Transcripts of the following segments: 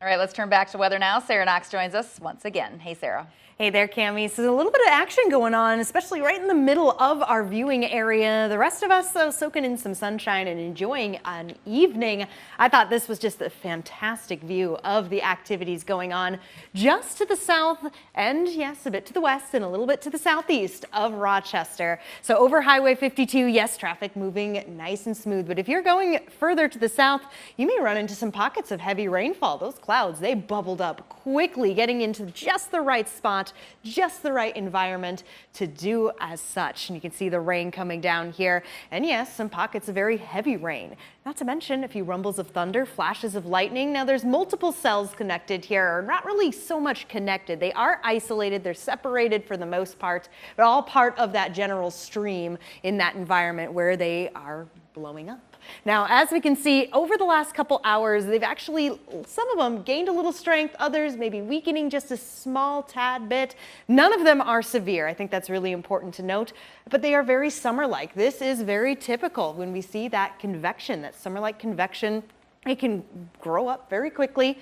All right, let's turn back to weather now. Sarah Knox joins us once again. Hey, Sarah. Hey there, Cami. So a little bit of action going on, especially right in the middle of our viewing area. The rest of us, though, soaking in some sunshine and enjoying an evening. I thought this was just a fantastic view of the activities going on just to the south and, yes, a bit to the west and a little bit to the southeast of Rochester. So over Highway 52, yes, traffic moving nice and smooth. But if you're going further to the south, you may run into some pockets of heavy rainfall. Those clouds, they bubbled up quickly, getting into just the right spot, just the right environment to do as such. And you can see the rain coming down here. And yes, some pockets of very heavy rain. Not to mention a few rumbles of thunder, flashes of lightning. Now there's multiple cells connected here, or not really so much connected. They are isolated, they're separated for the most part, but all part of that general stream in that environment where they are blowing up. Now, as we can see, over the last couple hours, they've actually, some of them gained a little strength, others maybe weakening just a small tad bit. None of them are severe. I think that's really important to note, but they are very summer-like. This is very typical when we see that convection, that summer-like convection. It can grow up very quickly,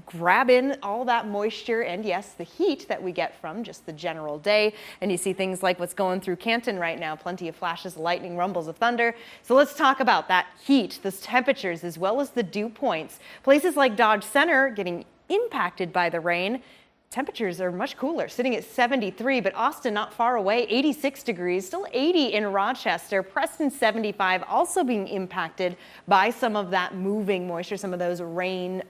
grab in all that moisture and, yes, the heat that we get from just the general day. And you see things like what's going through Canton right now, plenty of flashes of lightning, rumbles of thunder. So let's talk about that heat, those temperatures, as well as the dew points. Places like Dodge Center getting impacted by the rain. Temperatures are much cooler, sitting at 73, but Austin not far away, 86 degrees, still 80 in Rochester. Preston 75, also being impacted by some of that moving moisture, some of those rain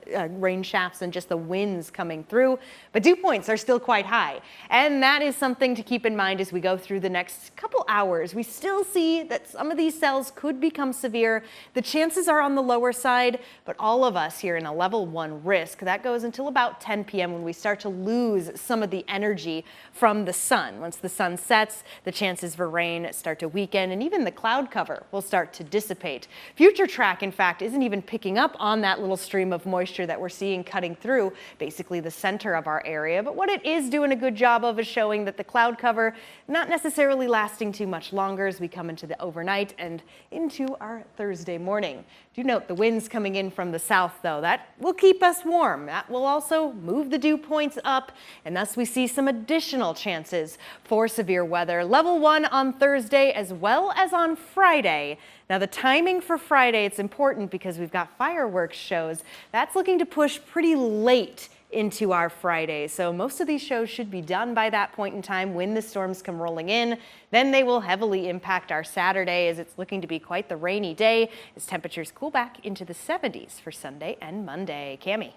shafts and just the winds coming through. But dew points are still quite high. And that is something to keep in mind as we go through the next couple hours. We still see that some of these cells could become severe. The chances are on the lower side, but all of us here in a level 1 risk. That goes until about 10 p.m. when we start to lose some of the energy from the sun. Once the sun sets, the chances for rain start to weaken, and even the cloud cover will start to dissipate. Future track, in fact, isn't even picking up on that little stream of moisture that we're seeing cutting through basically the center of our area. But what it is doing a good job of is showing that the cloud cover not necessarily lasting too much longer as we come into the overnight and into our Thursday morning. Do note the winds coming in from the south, though. That will keep us warm. That will also move the dew points up, and thus we see some additional chances for severe weather. Level 1 on Thursday as well as on Friday. Now the timing for Friday, it's important because we've got fireworks shows. That's looking to push pretty late into our Friday. So most of these shows should be done by that point in time when the storms come rolling in. Then they will heavily impact our Saturday as it's looking to be quite the rainy day as temperatures cool back into the 70s for Sunday and Monday. Cami.